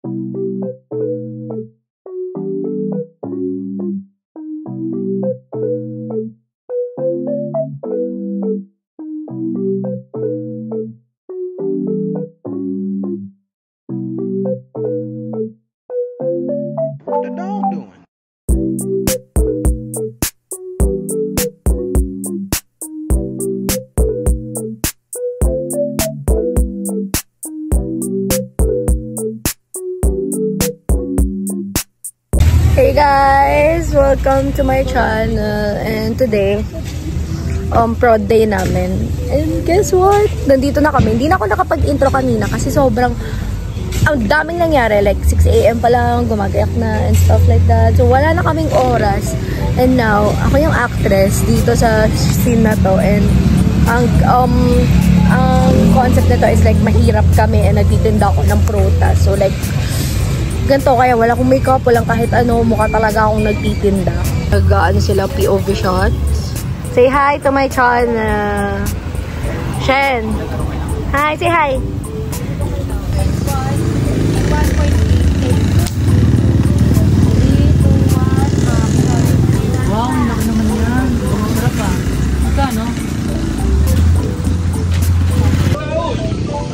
What the dog doing? Hey guys! Welcome to my channel. And today, prod day namin. And guess what? Nandito na kami. Hindi na ako nakapag-intro kanina kasi sobrang ang daming nangyari. Like 6 AM pa lang, gumagayak na and stuff like that. So wala na kaming oras. And now, ako yung actress dito sa scene na to. And ang concept na to is like mahirap kami and nagtitinda ako ng prutas. So like ganito, kaya wala akong makeup, walang kahit ano, mukha talaga akong nagtitinda. Nag-ano sila, POV shots. Say hi to my channel. Shen. Hi, say hi. Wow, laki naman yan. Sarap ah. Magkano?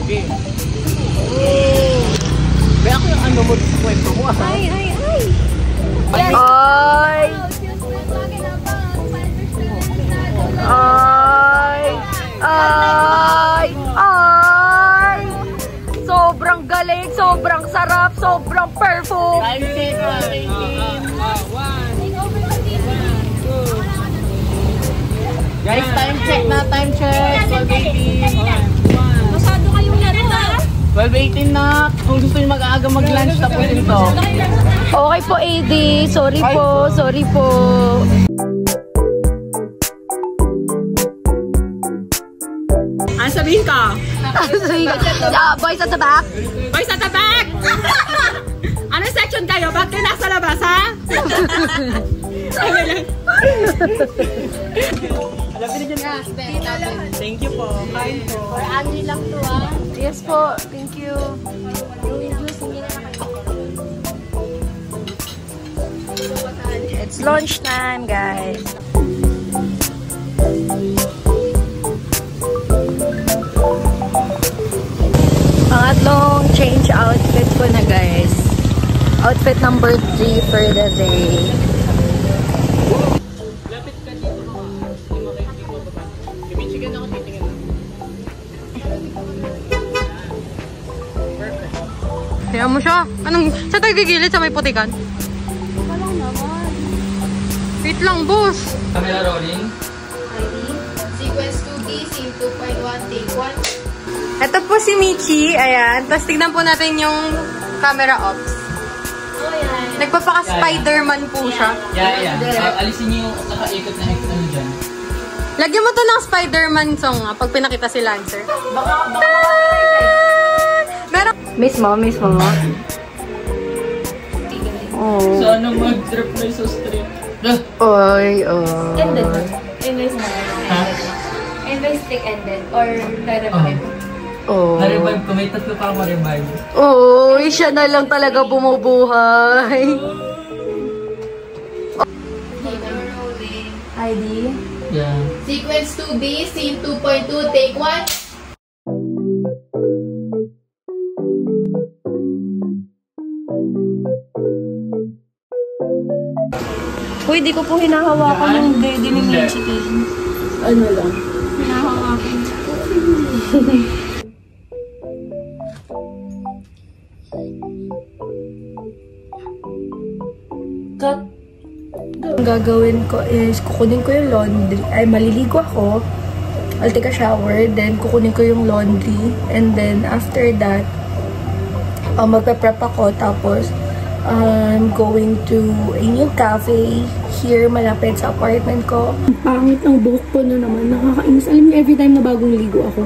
Okay. Kaya ako yung ano mo sa kwento mo. Ay! Ay! Ay! Ay! Ay! Sobrang galing, sobrang sarap, sobrang perfect. Time check na. Guys, time check na. Time check. 12:18. Masyado kayong laro ha? 12:18 na. Kung gusto nyo mag-aaga mag-lunch, tapusin to. Okay po, AD. Sorry po, sorry po. Ano sabihin ko? Boys at the back. Boys at the back! Ano section kayo? Ba't kayo nasa labas, ha? Alam ko na dyan. Thank you po. Kain po. For Angie lang to ah. Yes po, thank you. It's lunch time, guys. Pangatlong change outfit ko na, guys. Outfit number 3 for the day. Lapit ka dito mga. Hindi mo kayo dito baba. Kimichigan ako titingin na. Perfect. Kaya mo siya. Anong, sa tayo gigilid sa may putikan? Walang naman. Wait lang, boss. Camera rolling. Sequence 2D, scene 2.1, take 1. Ito po si Michi. Ayan. Tapos tignan po natin yung camera ops. Oh, yan. Nagpapaka-Spider-Man po siya. Yeah. Alisin niyo yung nakaikot na ano dyan. Lagyan mo to ng Spider-Man song pag pinakita si Lancer. Baka Meron. Mismo. Oh. Sana mag-trip na sa strip. Oy. ended. Invoice na. Ha? Invoice stick ended. Or revive. Oh. Na-revive ko. May tatlo pa ako ma-revive. Oh, siya na lang talaga bumubuhay. Rolling. ID? Yeah. Sequence 2B, scene 2.2, take 1. Uy, di ko po hinahawakan yung daddy ni Michi. Ano lang? Hinahawakin. Cut. Ang gagawin ko is kukunin ko yung laundry. Ay, maliligo ako. I'll take a shower. Then, kukunin ko yung laundry. And then, after that, magpe-prep ako. Tapos, I'm going to a new cafe here, malapit sa apartment ko. Ang pangit ng buhok ko na naman. Nakakainis. Alam niyo, every time na bagong ligo ako,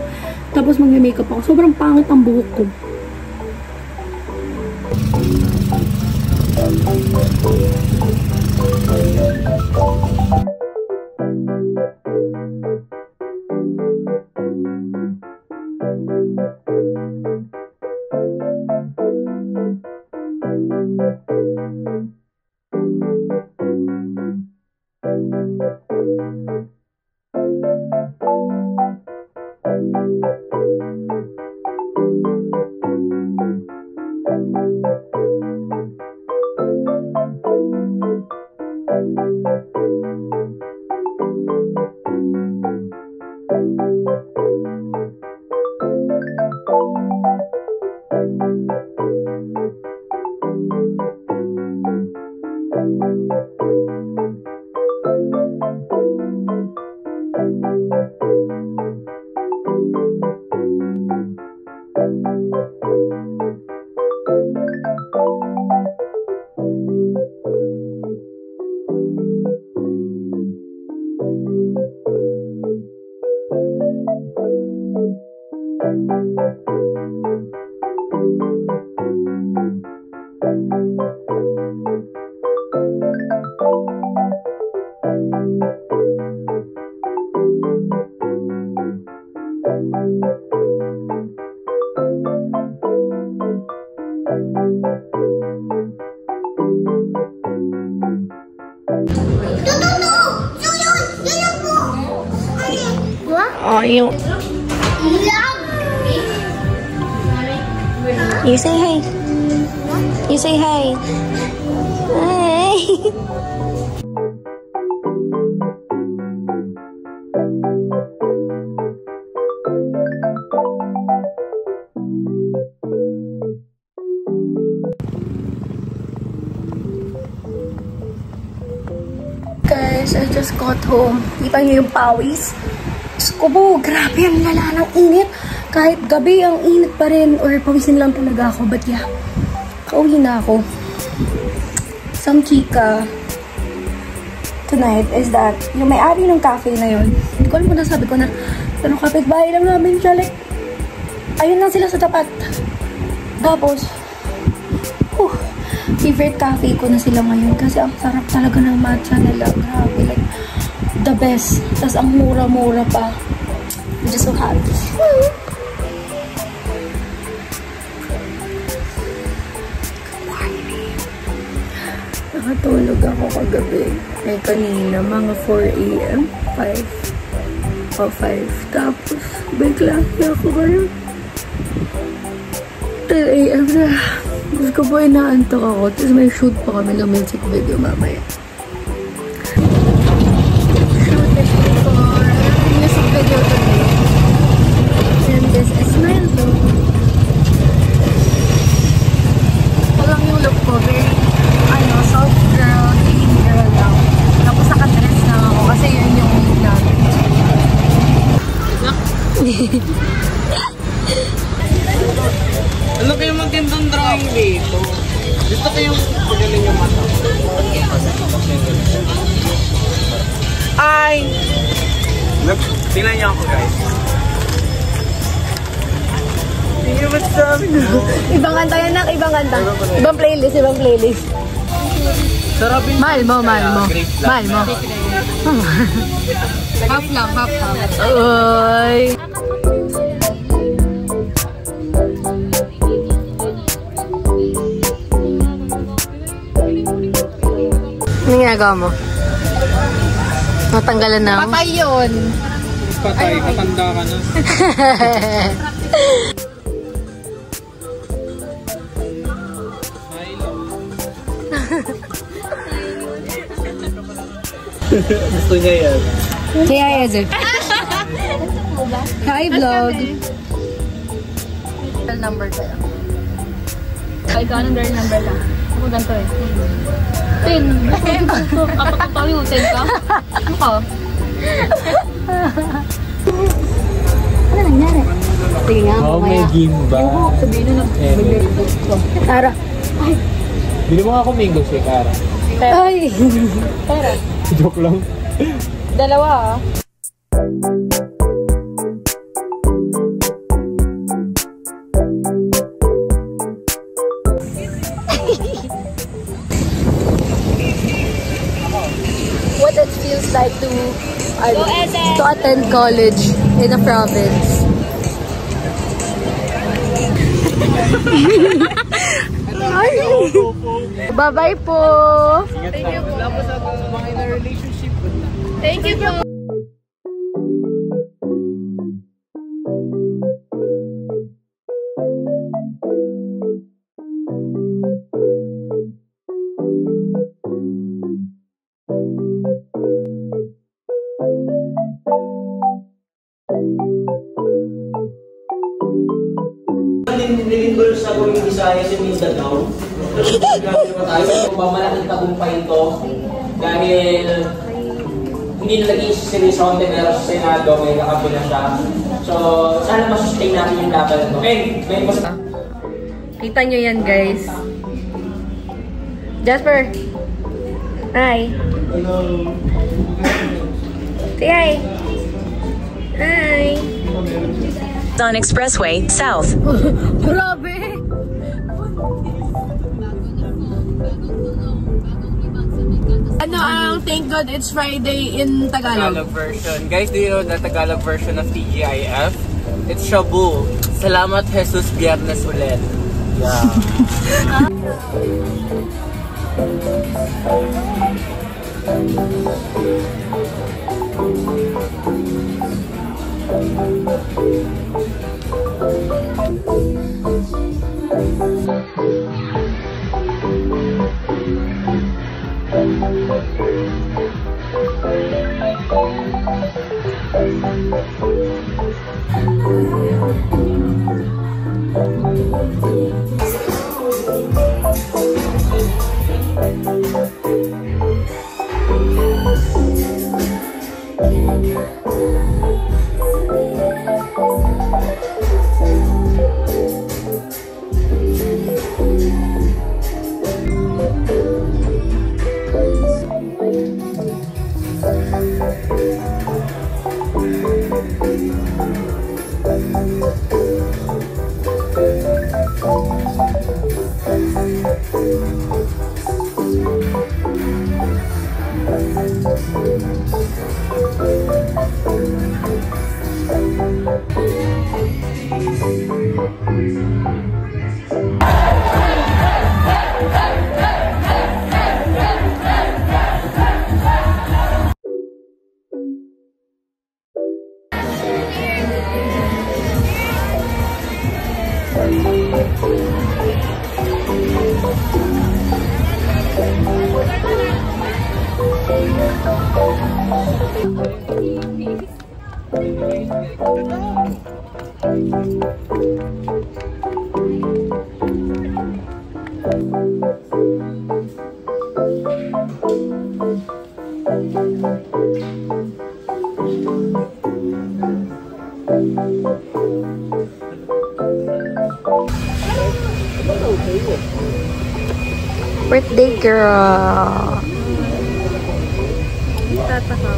tapos mag-makeup ako, sobrang pangit ang buhok ko. Oh, you say hey. You say hey. Hey. Guys, I just got home. Kita niyo yung pawis? Diyos ko po, grabe, ang lala ng init. Kahit gabi, ang init pa rin. Or pawisin lang talaga ako. But yeah, kauwi na ako. Some chika tonight is that yung may-ari ng cafe na yun, hindi ko alam kung nasabi ko na, pero kapitbahay lang namin siya. Like, ayun lang sila sa tapat. Tapos, favorite cafe ko na sila ngayon. Kasi ang sarap talaga ng matcha nila. Grabe, like, the best. Tapos ang mura-mura pa. I'm just so happy. Nakatulog ako kagabi. Eh, kanina, mga 4 a.m. 5. Tapos, bigla ako ngayon. 10 a.m. na. Gusto ko po inaantok ako. Tapos may shoot pa kami ng music video mamaya. Video today. And this is my look. Walang yung look ko. Very, soft girl, clean girl lang. Tapos naka-dress lang ako kasi yun yung look namin. Ano kayo magandang drawing dito? Gusto ko yung pagaling yung mata. Ay! Look, tingnan niyo ako, guys. Tingnan mo sa amin. Ibang kanta yan, nak. Ibang kanta. Ibang playlist. Sarapin Mahal mo. Half lang. Uy. Ano ginagawa mo? Matanggalan na. Patay yun. Patay, matanda ka na. Gusto niya yan. Kaya Ezer. Hi vlog. Number kayo. Ay, anong girl number lang? Ako ganito eh. 10. Kapag tayo, 10 ka? Ano ka? Ano nangyari? Sige nga, Oh, may gimba. sabihin na Tara. Bili mo nga ako mango shake, Ara. Ay! Pera. Joke lang. Dalawa ah. What it feels like to attend college in a province. Ay! Bye-bye po! Thank you po. Wala po sa mga in a relationship. Thank you po. Nilingkol sa buong Visayas yung Mindanao. Grabe pa tayo. Kung ba malaking tagumpay ito dahil hindi na naging seryoso ang tenero sa Senado, may nakapo na siya. So, sana masustain natin yung laban na ito. May basta. Kita nyo yan, guys. Jasper! Hi! Hello! Say hi! Hi! On Expressway, South. Grabe! Ano ang thank God it's Friday in Tagalog? Tagalog version. Guys, do you know the Tagalog version of TGIF? It's Shabu. Salamat Jesus, Biyernes ulit. Yeah. Birthday girl! Tatakaw.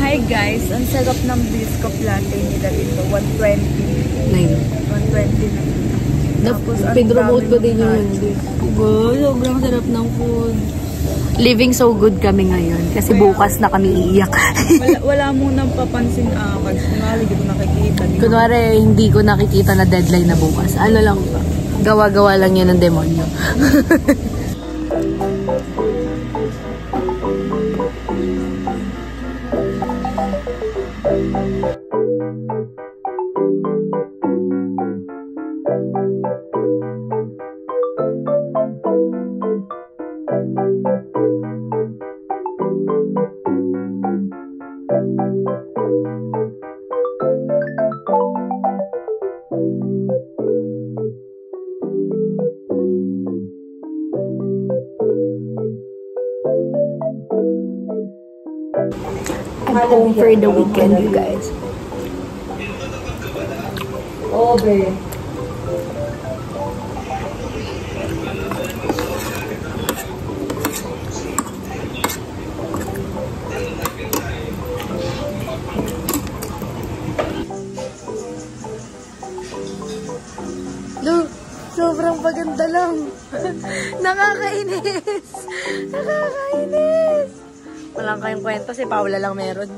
Hi guys, ang sarap ng biscuit latte nila dito. 120. 120 na. Tapos, Pinromote ko din yung sobrang sarap ng food. Living so good kami ngayon kasi bukas na kami iiyak. wala munang papansin kasi kunwari hindi ko nakikita. Kunwari hindi ko nakikita na deadline na bukas. Ano lang ba? Gawa-gawa lang yan ng demonyo. I'm home for the weekend, you guys. Oh, babe. Look, sobrang paganda lang. Nakakainis! Nakakainis! Walang kayong kwento, si Paula lang meron.